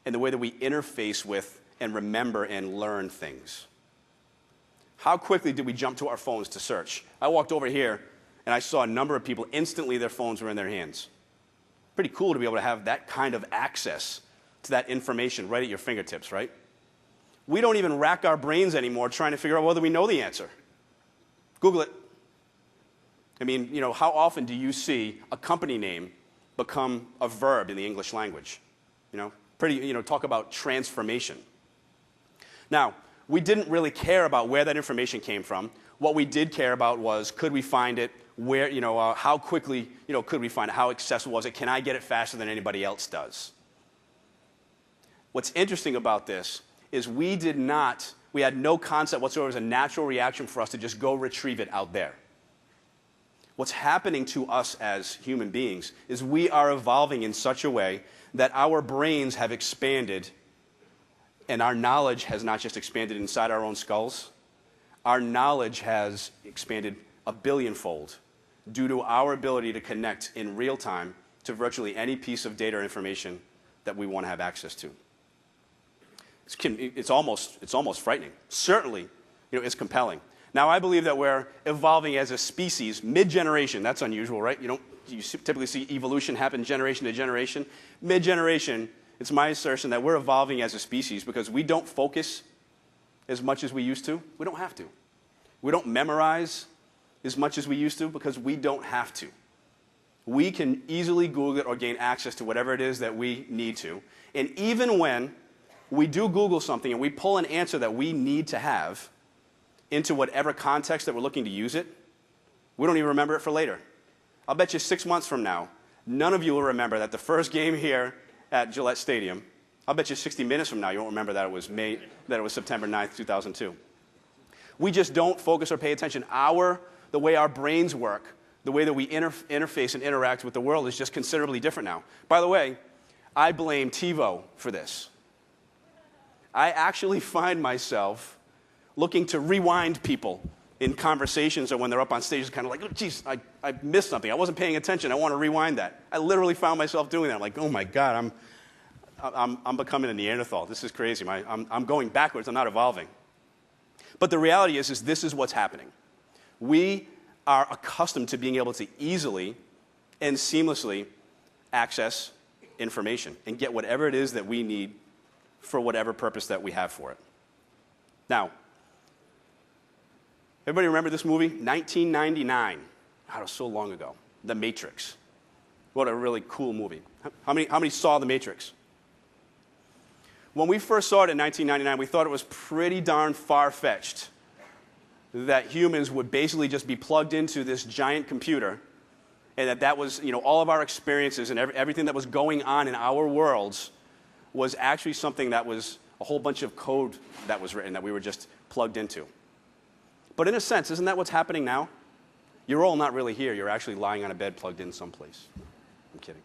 and the way that we interface with and remember and learn things. How quickly did we jump to our phones to search? I walked over here and I saw a number of people, instantly their phones were in their hands. Pretty cool to be able to have that kind of access to that information right at your fingertips, right? We don't even rack our brains anymore trying to figure out whether we know the answer. Google it. I mean, you know, how often do you see a company name become a verb in the English language? You know, talk about transformation. Now, we didn't really care about where that information came from. What we did care about was, could we find it? Where, how quickly, could we find it? How accessible was it? Can I get it faster than anybody else does? What's interesting about this is we had no concept whatsoever. It was a natural reaction for us to just go retrieve it out there. What's happening to us as human beings is we are evolving in such a way that our brains have expanded and our knowledge has not just expanded inside our own skulls. Our knowledge has expanded a billionfold due to our ability to connect in real time to virtually any piece of data or information that we want to have access to. It's almost frightening. Certainly, it's compelling. Now, I believe that we're evolving as a species mid-generation. That's unusual, right? You typically see evolution happen generation to generation. Mid-generation, it's my assertion that we're evolving as a species because we don't focus as much as we used to. We don't have to. We don't memorize as much as we used to because we don't have to. We can easily Google it or gain access to whatever it is that we need to. And even when we do Google something and we pull an answer that we need to have into whatever context that we're looking to use it, we don't even remember it for later. I'll bet you 6 months from now, none of you will remember that the first game here at Gillette Stadium, I'll bet you 60 minutes from now you won't remember that it was September 9th, 2002. We just don't focus or pay attention. The way our brains work, the way that we interface and interact with the world is just considerably different now. By the way, I blame TiVo for this. I actually find myself looking to rewind people in conversations or when they're up on stage, kind of like, oh, geez, I missed something. I wasn't paying attention. I want to rewind that. I literally found myself doing that. I'm like, oh my God, I'm becoming a Neanderthal. This is crazy. I'm going backwards. I'm not evolving. But the reality is this is what's happening. We are accustomed to being able to easily and seamlessly access information and get whatever it is that we need for whatever purpose that we have for it. Now, everybody remember this movie? 1999. God, it was so long ago. The Matrix. What a really cool movie. How many saw The Matrix? When we first saw it in 1999, we thought it was pretty darn far-fetched that humans would basically just be plugged into this giant computer, and that was, all of our experiences and everything that was going on in our worlds was actually something that was a whole bunch of code that was written that we were just plugged into. But in a sense, isn't that what's happening now? You're all not really here. You're actually lying on a bed plugged in someplace. I'm kidding.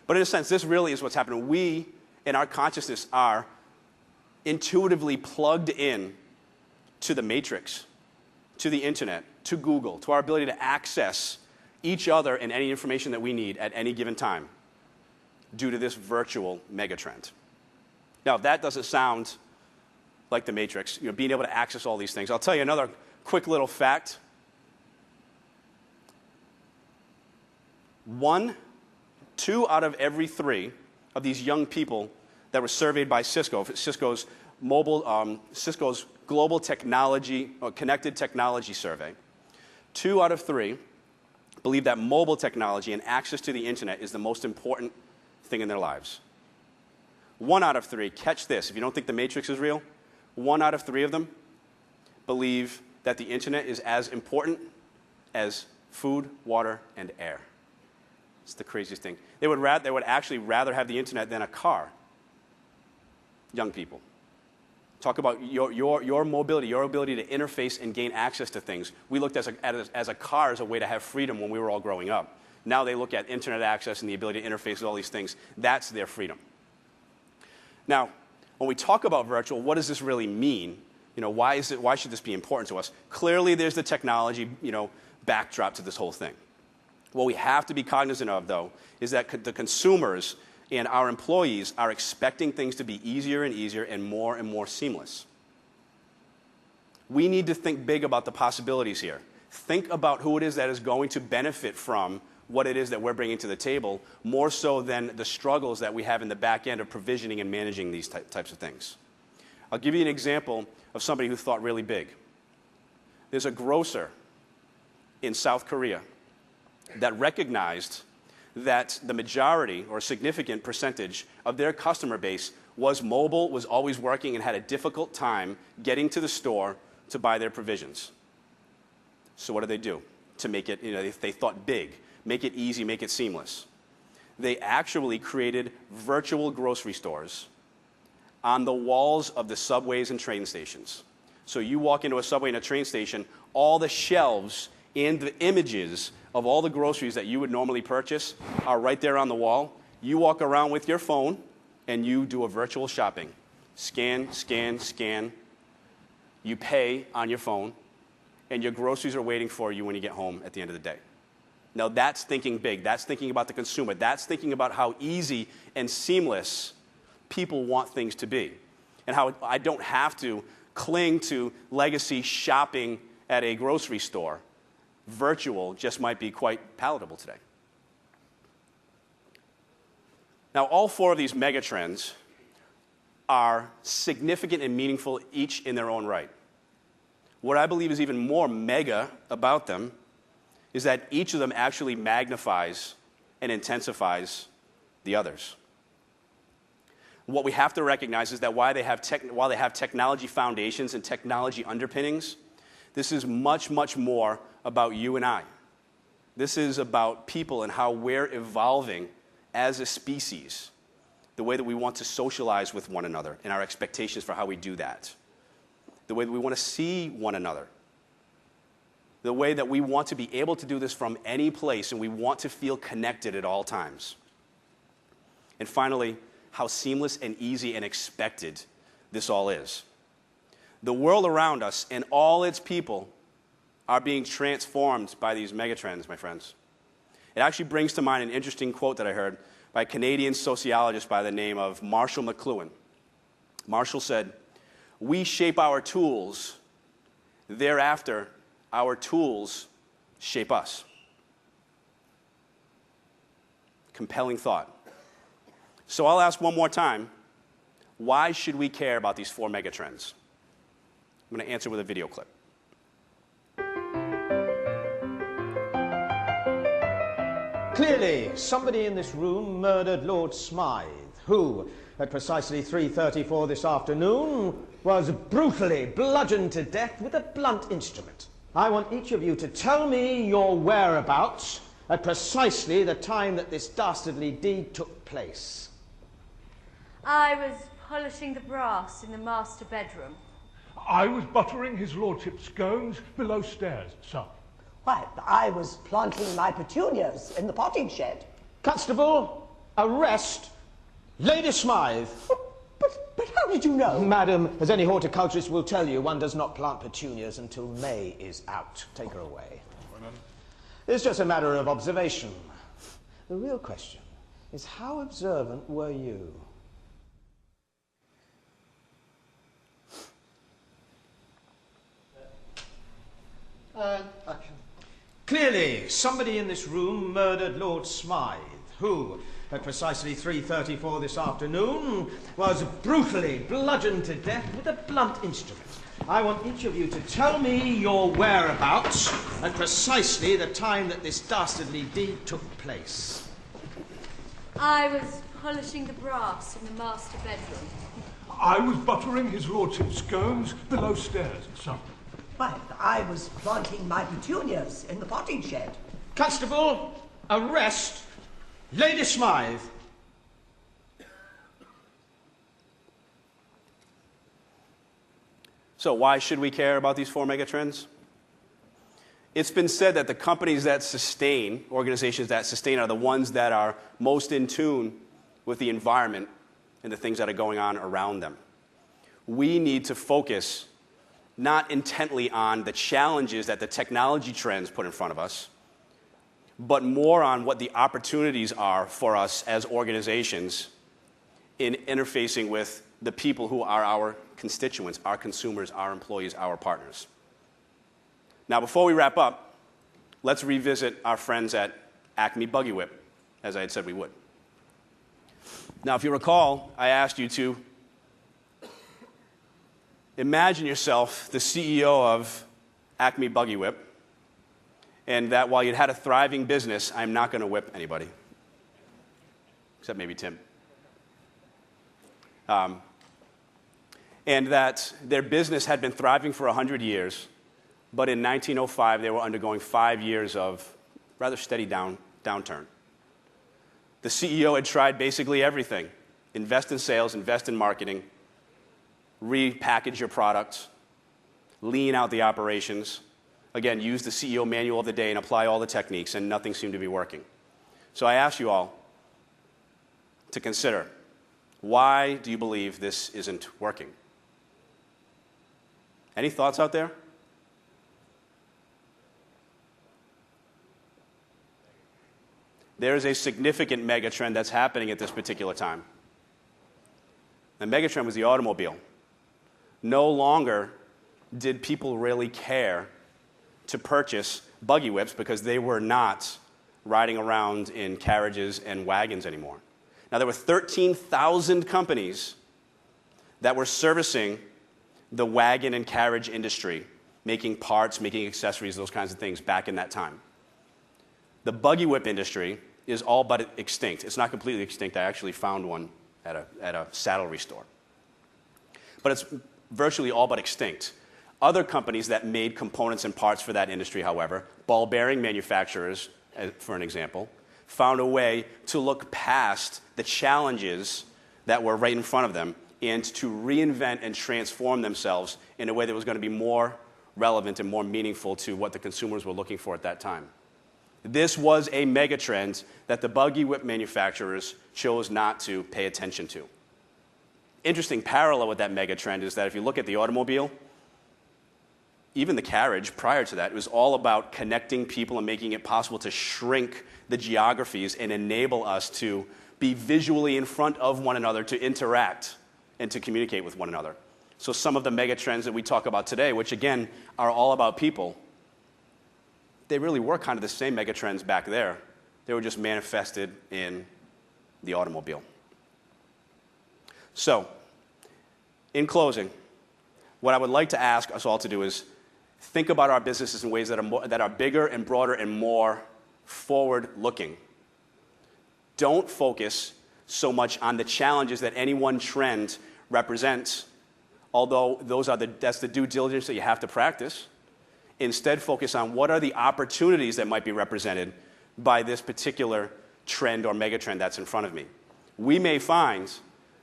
But in a sense, this really is what's happening. We, in our consciousness, are intuitively plugged in to the Matrix, to the internet, to Google, to our ability to access each other and any information that we need at any given time due to this virtual megatrend. Now, if that doesn't sound like the Matrix, being able to access all these things, I'll tell you another quick little fact. 2 out of every 3 of these young people that were surveyed by Cisco's Global Technology or Connected Technology Survey, 2 out of 3 believe that mobile technology and access to the internet is the most important thing in their lives. 1 out of 3, catch this, if you don't think the Matrix is real, 1 out of 3 of them believe that the internet is as important as food, water, and air. It's the craziest thing. They would actually rather have the internet than a car. Young people. Talk about your mobility, your ability to interface and gain access to things. We looked at a car as a way to have freedom when we were all growing up. Now they look at internet access and the ability to interface with all these things. That's their freedom. Now, when we talk about virtual, what does this really mean? Why should this be important to us? Clearly, there's the technology, backdrop to this whole thing. What we have to be cognizant of, though, is that the consumers and our employees are expecting things to be easier and easier and more seamless. We need to think big about the possibilities here. Think about who it is that is going to benefit from what it is that we're bringing to the table, more so than the struggles that we have in the back end of provisioning and managing these types of things. I'll give you an example of somebody who thought really big. There's a grocer in South Korea that recognized that the majority or significant percentage of their customer base was mobile, was always working, and had a difficult time getting to the store to buy their provisions. So what do? To make it, they thought big, make it easy, make it seamless. They actually created virtual grocery stores on the walls of the subways and train stations. So you walk into a subway and a train station, all the shelves and the images of all the groceries that you would normally purchase are right there on the wall. You walk around with your phone and you do a virtual shopping. Scan, scan, scan. You pay on your phone and your groceries are waiting for you when you get home at the end of the day. Now that's thinking big. That's thinking about the consumer. That's thinking about how easy and seamless people want things to be, and how I don't have to cling to legacy shopping at a grocery store. Virtual just might be quite palatable today. Now, all 4 of these megatrends are significant and meaningful, each in their own right. What I believe is even more mega about them is that each of them actually magnifies and intensifies the others. What we have to recognize is that while they have technology foundations and technology underpinnings, this is much, much more about you and I. This is about people and how we're evolving as a species, the way that we want to socialize with one another and our expectations for how we do that, the way that we want to see one another, the way that we want to be able to do this from any place and we want to feel connected at all times. And finally, how seamless and easy and expected this all is. The world around us and all its people are being transformed by these megatrends, my friends. It actually brings to mind an interesting quote that I heard by a Canadian sociologist by the name of Marshall McLuhan. Marshall said, "We shape our tools, thereafter our tools shape us." Compelling thought. So I'll ask one more time, Why should we care about these 4 megatrends? I'm going to answer with a video clip. Clearly, somebody in this room murdered Lord Smythe, who, at precisely 3:34 this afternoon, was brutally bludgeoned to death with a blunt instrument. I want each of you to tell me your whereabouts at precisely the time that this dastardly deed took place. I was polishing the brass in the master bedroom. I was buttering his lordship's scones below stairs, sir. Why, I was planting my petunias in the potting shed. Constable, arrest Lady Smythe. But how did you know? Madam, as any horticulturist will tell you, one does not plant petunias until May is out. Take her away. It's just a matter of observation. The real question is, how observant were you? Action. Clearly, somebody in this room murdered Lord Smythe, who, at precisely 3:34 this afternoon, was brutally bludgeoned to death with a blunt instrument. I want each of you to tell me your whereabouts at precisely the time that this dastardly deed took place. I was polishing the brass in the master bedroom. I was buttering his lordship's scones below stairs, sir. Why, I was planting my petunias in the potting shed. Constable, arrest Lady Smythe. So why should we care about these 4 megatrends? It's been said that the companies that sustain, organizations that sustain, are the ones that are most in tune with the environment and the things that are going on around them. We need to focus not intently on the challenges that the technology trends put in front of us, but more on what the opportunities are for us as organizations in interfacing with the people who are our constituents, our consumers, our employees, our partners. Now, before we wrap up, let's revisit our friends at Acme Buggy Whip, as I had said we would. Now, if you recall, I asked you to imagine yourself the CEO of Acme Buggy Whip, and that while you'd had a thriving business, I'm not going to whip anybody, except maybe Tim. And that their business had been thriving for 100 years, but in 1905 they were undergoing 5 years of rather steady downturn. The CEO had tried basically everything: invest in sales, invest in marketing, repackage your products, lean out the operations, again, use the CEO manual of the day and apply all the techniques, and nothing seemed to be working. So I ask you all to consider, why do you believe this isn't working? Any thoughts out there? There is a significant megatrend that's happening at this particular time. The megatrend was the automobile. No longer did people really care to purchase buggy whips because they were not riding around in carriages and wagons anymore. Now, there were 13,000 companies that were servicing the wagon and carriage industry, making parts, making accessories, those kinds of things back in that time. The buggy whip industry is all but extinct. It's not completely extinct. I actually found one at a saddlery store. But it's virtually all but extinct. Other companies that made components and parts for that industry, however, ball bearing manufacturers, for an example, found a way to look past the challenges that were right in front of them and to reinvent and transform themselves in a way that was going to be more relevant and more meaningful to what the consumers were looking for at that time. This was a megatrend that the buggy whip manufacturers chose not to pay attention to. Interesting parallel with that megatrend is that if you look at the automobile, even the carriage prior to that, it was all about connecting people and making it possible to shrink the geographies and enable us to be visually in front of one another, to interact and to communicate with one another. So some of the megatrends that we talk about today, which again are all about people, they really were kind of the same megatrends back there. They were just manifested in the automobile. So In closing, what I would like to ask us all to do is think about our businesses in ways that are bigger and broader and more forward-looking. Don't focus so much on the challenges that any one trend represents, although that's the due diligence that you have to practice. Instead, focus on what are the opportunities that might be represented by this particular trend or megatrend that's in front of me. We may find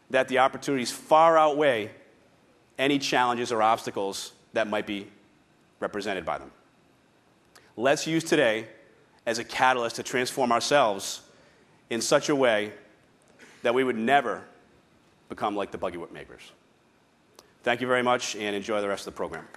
that the opportunities far outweigh any challenges or obstacles that might be represented by them. Let's use today as a catalyst to transform ourselves in such a way that we would never become like the buggy whip makers. Thank you very much, and enjoy the rest of the program.